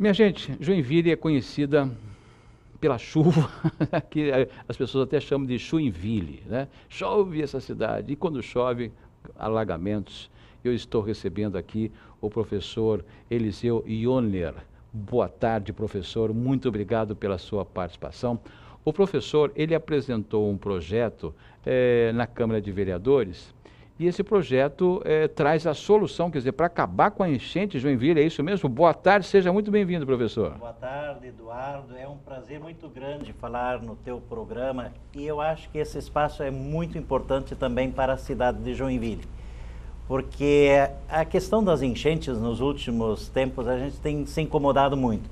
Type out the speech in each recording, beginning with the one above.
Minha gente, Joinville é conhecida pela chuva, que as pessoas até chamam de Chuinville, né? Chove essa cidade, e quando chove, alagamentos. Eu estou recebendo aqui o professor Eliseu Ioner. Boa tarde, professor, muito obrigado pela sua participação. O professor, ele apresentou um projeto na Câmara de Vereadores, e esse projeto traz a solução, quer dizer, para acabar com a enchente de Joinville, é isso mesmo? Boa tarde, seja muito bem-vindo, professor. Boa tarde, Eduardo. É um prazer muito grande falar no teu programa e eu acho que esse espaço é muito importante também para a cidade de Joinville. Porque a questão das enchentes nos últimos tempos a gente tem se incomodado muito.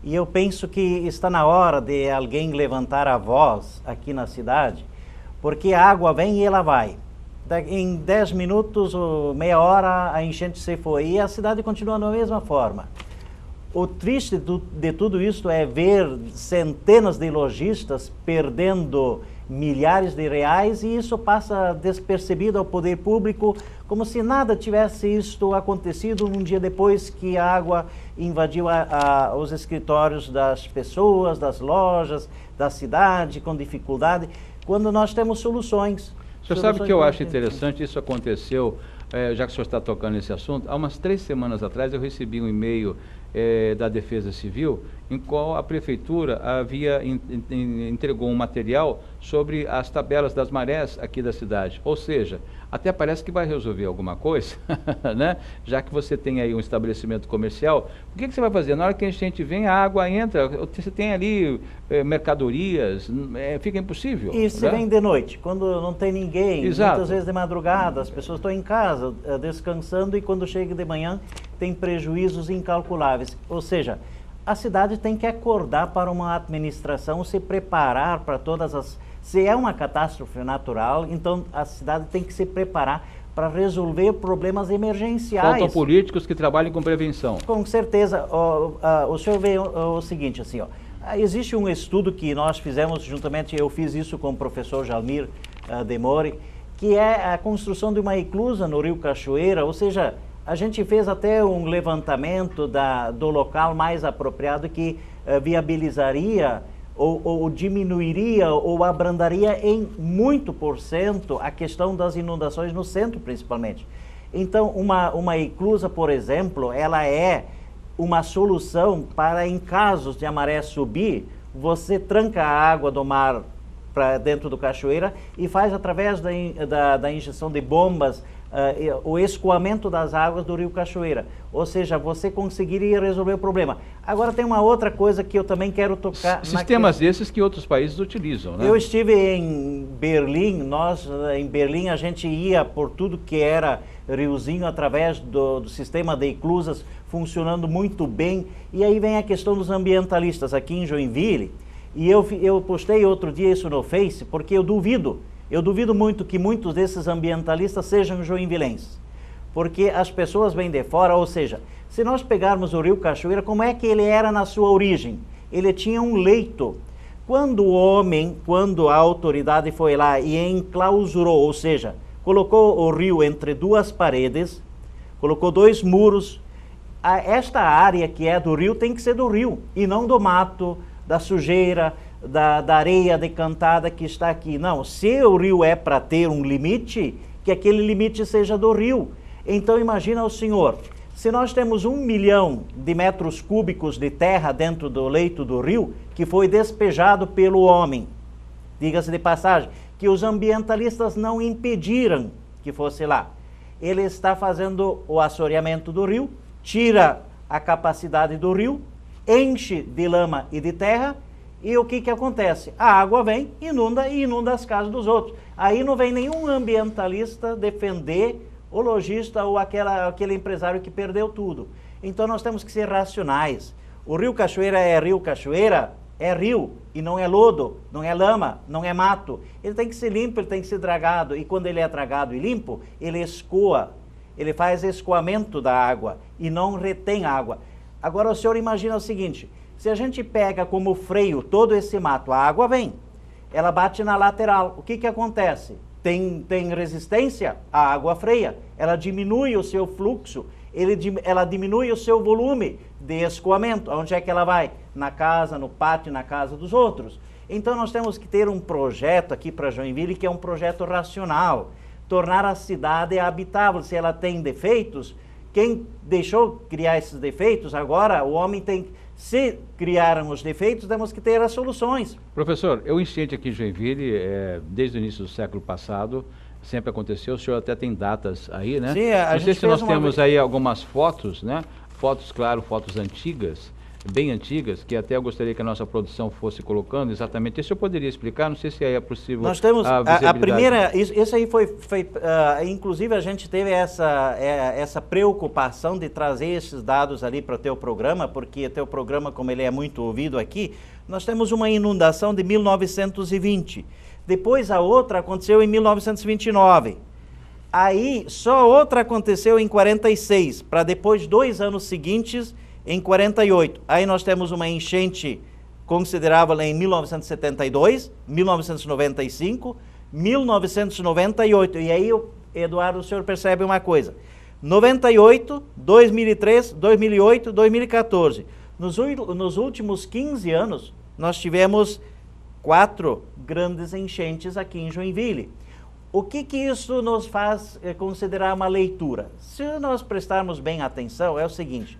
E eu penso que está na hora de alguém levantar a voz aqui na cidade, porque a água vem e ela vai. Em 10 minutos ou meia hora a enchente se foi e a cidade continua da mesma forma. O triste de tudo isso é ver centenas de lojistas perdendo milhares de reais e isso passa despercebido ao poder público, como se nada tivesse isto acontecido um dia depois que a água invadiu os escritórios das pessoas, das lojas, da cidade, com dificuldade, quando nós temos soluções. O senhor sabe que eu acho interessante, isso aconteceu, já que o senhor está tocando nesse assunto, há umas 3 semanas atrás eu recebi um e-mail da Defesa Civil, em qual a Prefeitura entregou um material sobre as tabelas das marés aqui da cidade. Ou seja, até parece que vai resolver alguma coisa, né? Já que você tem aí um estabelecimento comercial, o que você vai fazer? Na hora que a enchente vem, a água entra, você tem ali mercadorias, fica impossível. Isso, né? Vem de noite, quando não tem ninguém, Exato. Muitas vezes de madrugada, as pessoas estão em casa descansando e quando chega de manhã tem prejuízos incalculáveis. Ou seja, a cidade tem que acordar para uma administração, se preparar para todas as... Se é uma catástrofe natural, então a cidade tem que se preparar para resolver problemas emergenciais. Faltam políticos que trabalhem com prevenção. Com certeza. O senhor vê o seguinte, assim, ó, existe um estudo que nós fizemos juntamente, eu fiz isso com o professor Jalmir Demore, que é a construção de uma eclusa no Rio Cachoeira, ou seja, a gente fez até um levantamento do local mais apropriado que viabilizaria ou diminuiria ou abrandaria em muito por cento a questão das inundações no centro, principalmente. Então, uma eclusa, por exemplo, ela é uma solução para, em casos de a maré subir, você tranca a água do mar para dentro do cachoeira e faz, através da injeção de bombas, o escoamento das águas do Rio Cachoeira. Ou seja, você conseguiria resolver o problema. Agora tem uma outra coisa que eu também quero tocar. Sistemas desses que outros países utilizam, né? Eu estive em Berlim, em Berlim a gente ia por tudo que era riozinho através do sistema de eclusas funcionando muito bem. E aí vem a questão dos ambientalistas aqui em Joinville. E eu postei outro dia isso no Face, porque eu duvido muito que muitos desses ambientalistas sejam joinvilenses, porque as pessoas vêm de fora, ou seja, se nós pegarmos o Rio Cachoeira, como é que ele era na sua origem? Ele tinha um leito. Quando a autoridade foi lá e enclausurou, ou seja, colocou o rio entre 2 paredes, colocou 2 muros, esta área que é do rio tem que ser do rio, e não do mato, da sujeira, da areia decantada que está aqui. Não, se o rio é para ter um limite, que aquele limite seja do rio. Então imagina o senhor, se nós temos 1 milhão de metros cúbicos de terra dentro do leito do rio, que foi despejado pelo homem, diga-se de passagem, que os ambientalistas não impediram que fosse lá. Ele está fazendo o assoreamento do rio, tira a capacidade do rio, enche de lama e de terra, e o que acontece? A água vem, inunda e inunda as casas dos outros. Aí não vem nenhum ambientalista defender o lojista ou aquele empresário que perdeu tudo. Então nós temos que ser racionais. O Rio Cachoeira é Rio Cachoeira, é rio, e não é lodo, não é lama, não é mato. Ele tem que ser limpo, ele tem que ser dragado, e quando ele é dragado e limpo, ele escoa, ele faz escoamento da água e não retém água. Agora o senhor imagina o seguinte, se a gente pega como freio todo esse mato, a água vem, ela bate na lateral, o que acontece? Tem resistência, a água freia, ela diminui o seu fluxo ela diminui o seu volume de escoamento. Onde é que ela vai? Na casa, no pátio, na casa dos outros. Então nós temos que ter um projeto aqui para Joinville que é um projeto racional, tornar a cidade habitável. Se ela tem defeitos, quem deixou criar esses defeitos, agora o homem tem que, se criaram os defeitos, temos que ter as soluções. Professor, o enchente aqui em Joinville, desde o início do século passado, sempre aconteceu, o senhor até tem datas aí, né? Sim, não sei se nós temos aí algumas fotos, né? Fotos, claro, fotos antigas, bem antigas, que até eu gostaria que a nossa produção fosse colocando exatamente. Isso eu poderia explicar, não sei se aí é possível. Nós temos a primeira, isso aí foi inclusive a gente teve essa preocupação de trazer esses dados ali para o teu programa, porque o teu programa, como ele é muito ouvido aqui, nós temos uma inundação de 1920. Depois a outra aconteceu em 1929. Aí só outra aconteceu em 46, para depois 2 anos seguintes em 48. Aí nós temos uma enchente considerável em 1972, 1995, 1998. E aí, Eduardo, o senhor percebe uma coisa. 98, 2003, 2008, 2014. Nos últimos 15 anos, nós tivemos 4 grandes enchentes aqui em Joinville. O que isso nos faz considerar uma leitura? Se nós prestarmos bem atenção, é o seguinte: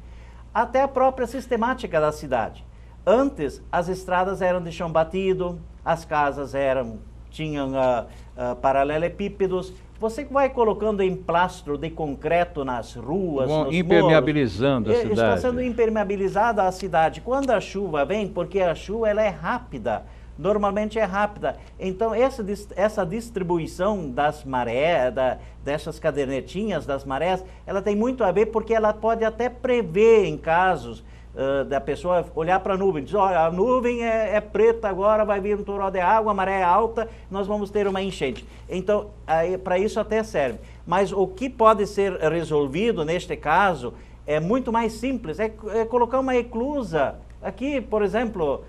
até a própria sistemática da cidade. Antes, as estradas eram de chão batido, as casas tinham paralelepípedos. Você vai colocando emplastro de concreto nas ruas, nos impermeabilizando morros, a cidade. Está sendo impermeabilizada a cidade. Quando a chuva vem, porque a chuva ela é rápida, normalmente é rápida. Então, essa distribuição das marés, dessas cadernetinhas das marés, ela tem muito a ver porque ela pode até prever em casos da pessoa olhar para a nuvem, diz, olha, a nuvem é preta agora, vai vir um toró de água, a maré é alta, nós vamos ter uma enchente. Então, para isso até serve. Mas o que pode ser resolvido neste caso é muito mais simples, é colocar uma eclusa. Aqui, por exemplo,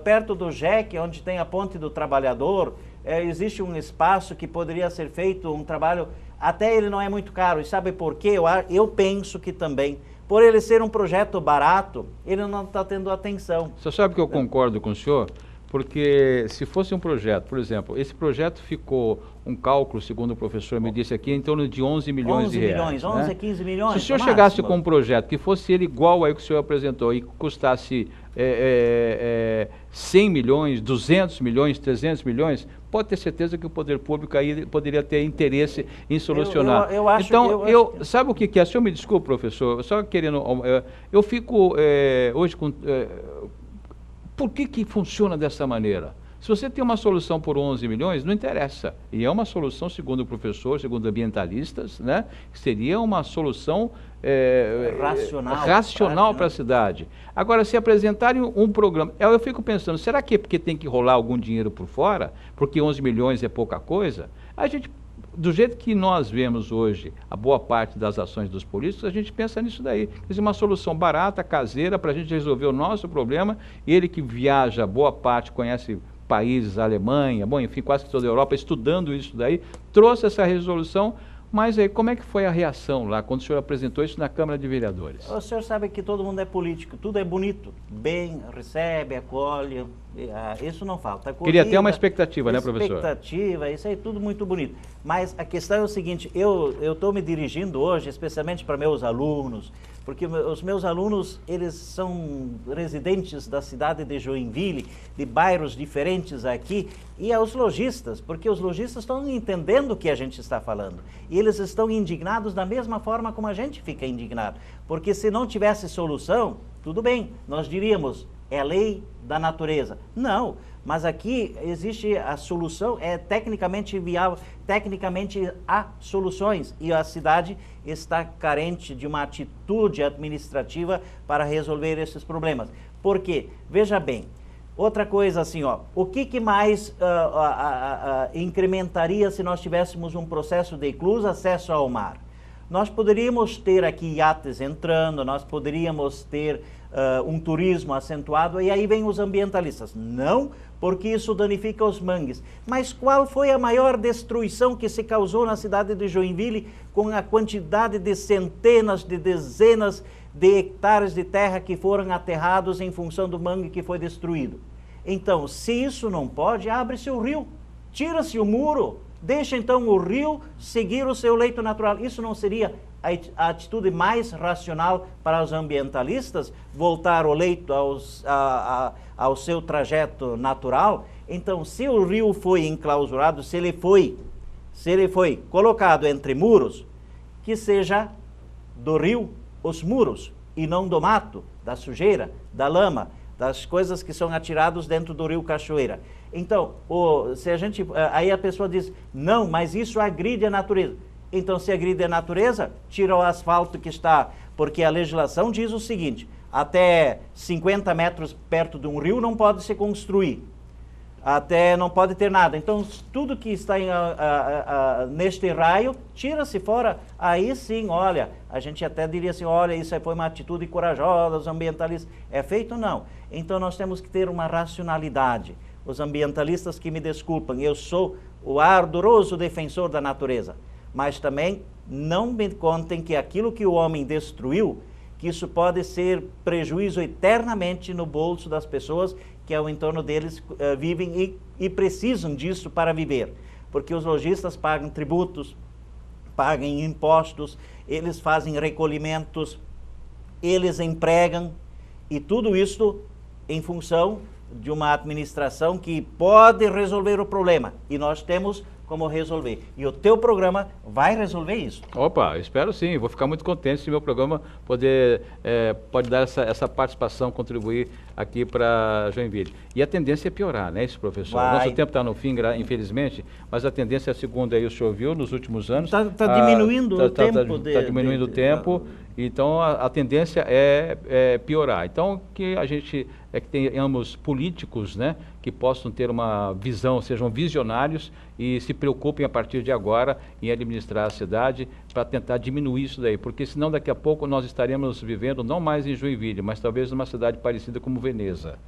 perto do JEC, onde tem a Ponte do Trabalhador, existe um espaço que poderia ser feito um trabalho, até ele não é muito caro. E sabe por quê? Eu penso que também, por ele ser um projeto barato, ele não está tendo atenção. Você sabe que eu concordo com o senhor? Porque se fosse um projeto, por exemplo, esse projeto ficou um cálculo, segundo o professor me disse aqui, em torno de 11 milhões de reais. 11, 15 milhões. Se o senhor chegasse com um projeto que fosse ele igual ao que o senhor apresentou e custasse 100 milhões, 200 milhões, 300 milhões, pode ter certeza que o poder público aí poderia ter interesse em solucionar. Sabe o que é? O senhor me desculpe, professor, só querendo... eu fico hoje com... por que funciona dessa maneira? Se você tem uma solução por 11 milhões, não interessa. E é uma solução, segundo o professor, segundo ambientalistas, né? Seria uma solução racional para a cidade. Agora, se apresentarem um programa... Eu fico pensando, será que é porque tem que rolar algum dinheiro por fora? Porque 11 milhões é pouca coisa? A gente... Do jeito que nós vemos hoje a boa parte das ações dos políticos, a gente pensa nisso daí. Quer dizer, uma solução barata, caseira, para a gente resolver o nosso problema. Ele que viaja, boa parte, conhece países, a Alemanha, bom, enfim, quase que toda a Europa, estudando isso daí, trouxe essa resolução. Mas aí, como é que foi a reação lá, quando o senhor apresentou isso na Câmara de Vereadores? O senhor sabe que todo mundo é político, tudo é bonito, bem, recebe, acolhe, isso não falta. Queria ter uma expectativa, né, professor? Expectativa, isso aí tudo muito bonito. Mas a questão é o seguinte, eu estou me dirigindo hoje, especialmente para meus alunos, porque os meus alunos, eles são residentes da cidade de Joinville, de bairros diferentes aqui, e aos lojistas, porque os lojistas estão entendendo o que a gente está falando. E eles estão indignados da mesma forma como a gente fica indignado. Porque se não tivesse solução, tudo bem, nós diríamos, é lei da natureza. Não, mas aqui existe a solução, é tecnicamente viável, tecnicamente há soluções. E a cidade está carente de uma atitude administrativa para resolver esses problemas. Por quê? Veja bem, outra coisa assim, ó, o que mais incrementaria se nós tivéssemos um processo de eclusa acesso ao mar? Nós poderíamos ter aqui iates entrando, nós poderíamos ter um turismo acentuado, e aí vem os ambientalistas. Não, porque isso danifica os mangues. Mas qual foi a maior destruição que se causou na cidade de Joinville com a quantidade de centenas, de dezenas de hectares de terra que foram aterrados em função do mangue que foi destruído? Então, se isso não pode, abre-se o rio, tira-se o muro, deixa então o rio seguir o seu leito natural. Isso não seria a atitude mais racional para os ambientalistas? Voltar o leito ao seu trajeto natural? Então, se o rio foi enclausurado, se ele foi colocado entre muros, que seja do rio os muros, e não do mato, da sujeira, da lama, das coisas que são atiradas dentro do rio Cachoeira. Então, aí a pessoa diz, não, mas isso agride a natureza. Então, se agride a natureza, tira o asfalto que está, porque a legislação diz o seguinte, até 50 metros perto de um rio não pode se construir, até não pode ter nada. Então, tudo que está neste raio, tira-se fora. Aí sim, olha, a gente até diria assim, olha, isso aí foi uma atitude corajosa, os ambientalistas. É feito? Não. Então, nós temos que ter uma racionalidade. Os ambientalistas que me desculpam, eu sou o ardoroso defensor da natureza, mas também não me contem que aquilo que o homem destruiu, que isso pode ser prejuízo eternamente no bolso das pessoas que ao entorno deles vivem e precisam disso para viver. Porque os lojistas pagam tributos, pagam impostos, eles fazem recolhimentos, eles empregam, e tudo isso em função de uma administração que pode resolver o problema. E nós temos como resolver. E o teu programa vai resolver isso. Opa, espero sim. Vou ficar muito contente se meu programa pode dar essa participação, contribuir aqui para Joinville. E a tendência é piorar, né, isso, professor? Vai. Nosso tempo está no fim, infelizmente, mas a tendência, segundo aí o senhor viu, nos últimos anos... Está diminuindo o tempo. Está diminuindo o tempo, então a tendência é piorar. Então, que a gente que tenhamos políticos, né, que possam ter uma visão, sejam visionários e se preocupem a partir de agora em administrar a cidade para tentar diminuir isso daí, porque senão daqui a pouco nós estaremos vivendo não mais em Joinville, mas talvez numa cidade parecida como Veneza,